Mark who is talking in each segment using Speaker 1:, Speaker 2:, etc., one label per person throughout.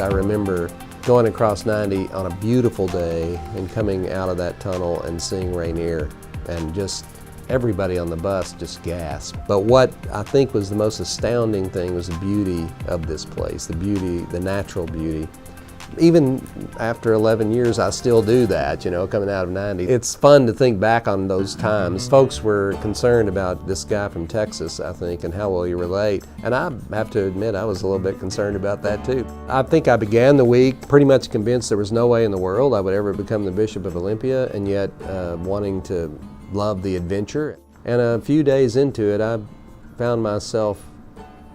Speaker 1: I remember going across 90 on a beautiful day and coming out of that tunnel and seeing Rainier, and just everybody on the bus just gasped. But what I think was the most astounding thing was the beauty of this place, the beauty, the natural beauty. Even after 11 years, I still do that, you know, coming out of 90. It's fun to think back on those times. Folks were concerned about this guy from Texas, I think, and how will he relate. And I have to admit, I was a little bit concerned about that too. I think I began the week pretty much convinced there was no way in the world I would ever become the Bishop of Olympia, and yet wanting to love the adventure. And a few days into it, I found myself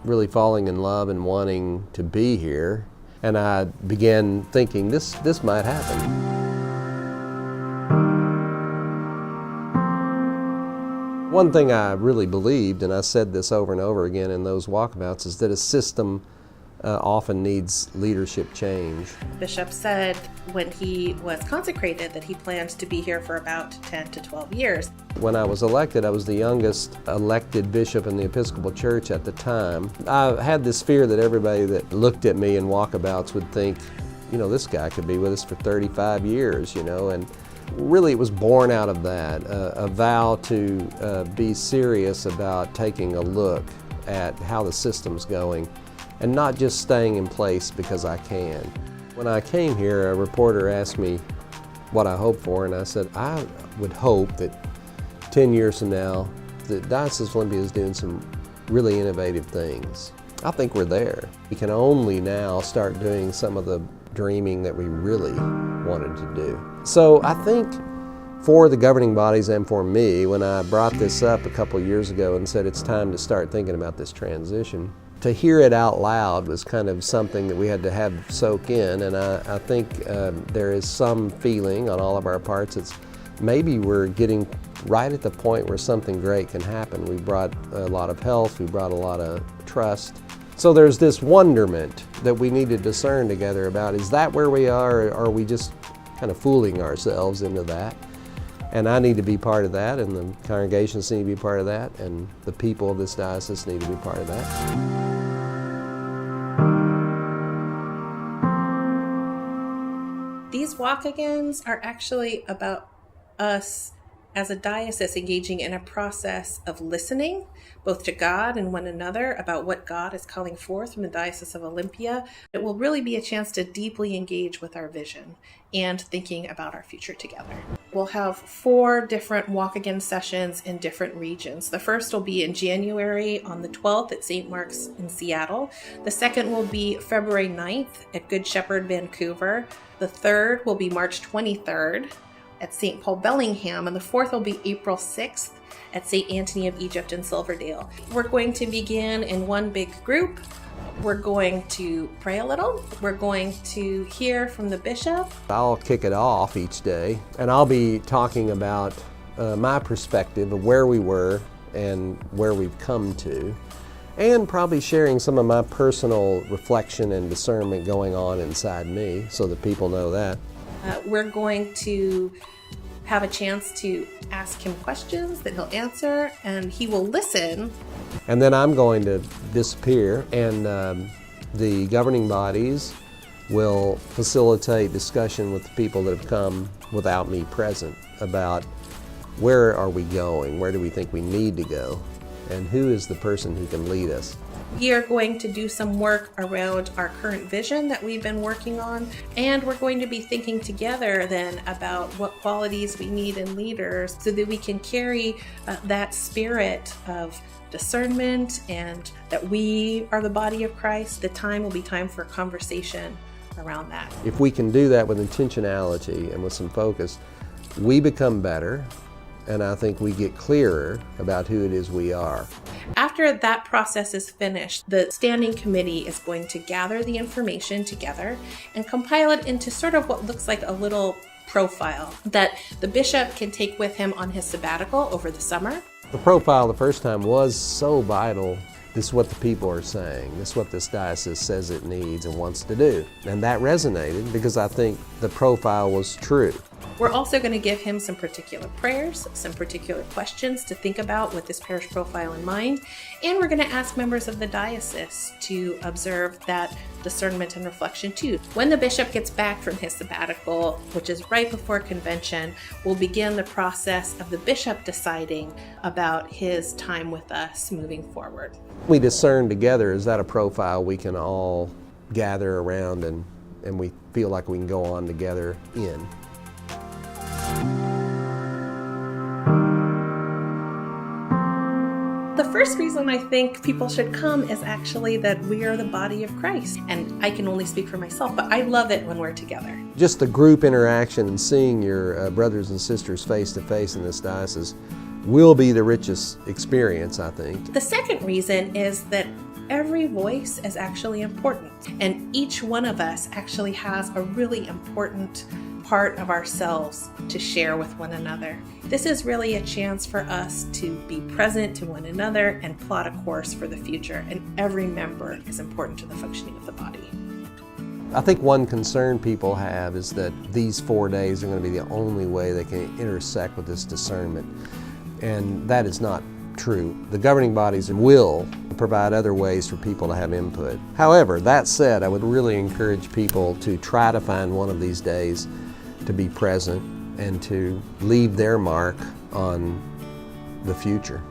Speaker 1: really falling in love and wanting to be here. And I began thinking, this might happen. One thing I really believed, and I said this over and over again in those walkabouts, is that a system often needs leadership change.
Speaker 2: Bishop said when he was consecrated that he planned to be here for about 10 to 12 years.
Speaker 1: When I was elected, I was the youngest elected bishop in the Episcopal Church at the time. I had this fear that everybody that looked at me in walkabouts would think, you know, this guy could be with us for 35 years, you know, and really it was born out of that, a vow to be serious about taking a look at how the system's going and not just staying in place because I can. When I came here, a reporter asked me what I hoped for, and I said, I would hope that 10 years from now, the Diocese of Olympia is doing some really innovative things. I think we're there. We can only now start doing some of the dreaming that we really wanted to do. So I think for the governing bodies and for me, when I brought this up a couple years ago and said it's time to start thinking about this transition, to hear it out loud was kind of something that we had to have soak in, and I think there is some feeling on all of our parts. It's maybe we're getting right at the point where something great can happen. We brought a lot of health, we brought a lot of trust. So there's this wonderment that we need to discern together about, is that where we are, or are we just kind of fooling ourselves into that? And I need to be part of that, and the congregations need to be part of that, and the people of this diocese need to be part of that.
Speaker 2: These WalkAgains are actually about us as a diocese engaging in a process of listening, both to God and one another, about what God is calling forth from the Diocese of Olympia. It will really be a chance to deeply engage with our vision and thinking about our future together. We'll have 4 different WalkAgain sessions in different regions. The first will be in January on the 12th at St. Mark's in Seattle. The second will be February 9th at Good Shepherd, Vancouver. The third will be March 23rd at St. Paul Bellingham, and the fourth will be April 6th at St. Anthony of Egypt in Silverdale. We're going to begin in one big group. We're going to pray a little. We're going to hear from the bishop.
Speaker 1: I'll kick it off each day, and I'll be talking about my perspective of where we were and where we've come to, and probably sharing some of my personal reflection and discernment going on inside me so that people know that.
Speaker 2: We're going to have a chance to ask him questions that he'll answer, and he will listen.
Speaker 1: And then I'm going to disappear, and the governing bodies will facilitate discussion with the people that have come without me present about where are we going, where do we think we need to go, and who is the person who can lead us.
Speaker 2: We are going to do some work around our current vision that we've been working on, and we're going to be thinking together then about what qualities we need in leaders so that we can carry that spirit of discernment, and that we are the body of Christ. The time will be time for conversation around that.
Speaker 1: If we can do that with intentionality and with some focus, we become better, and I think we get clearer about who it is we are.
Speaker 2: After that process is finished, the Standing Committee is going to gather the information together and compile it into sort of what looks like a little profile that the bishop can take with him on his sabbatical over the summer.
Speaker 1: The profile the first time was so vital. This is what the people are saying. This is what this diocese says it needs and wants to do. And that resonated because I think the profile was true.
Speaker 2: We're also going to give him some particular prayers, some particular questions to think about with this parish profile in mind, and we're going to ask members of the diocese to observe that discernment and reflection too. When the bishop gets back from his sabbatical, which is right before convention, we'll begin the process of the bishop deciding about his time with us moving forward.
Speaker 1: We discern together, is that a profile we can all gather around and we feel like we can go on together in.
Speaker 2: The first reason I think people should come is actually that we are the body of Christ. And I can only speak for myself, but I love it when we're together.
Speaker 1: Just the group interaction and seeing your brothers and sisters face to face in this diocese will be the richest experience, I think.
Speaker 2: The second reason is that every voice is actually important, and each one of us actually has a really important part of ourselves to share with one another. This is really a chance for us to be present to one another and plot a course for the future, and every member is important to the functioning of the body.
Speaker 1: I think one concern people have is that these 4 days are going to be the only way they can intersect with this discernment, and that is not true. The governing bodies will provide other ways for people to have input. However, that said, I would really encourage people to try to find one of these days to be present and to leave their mark on the future.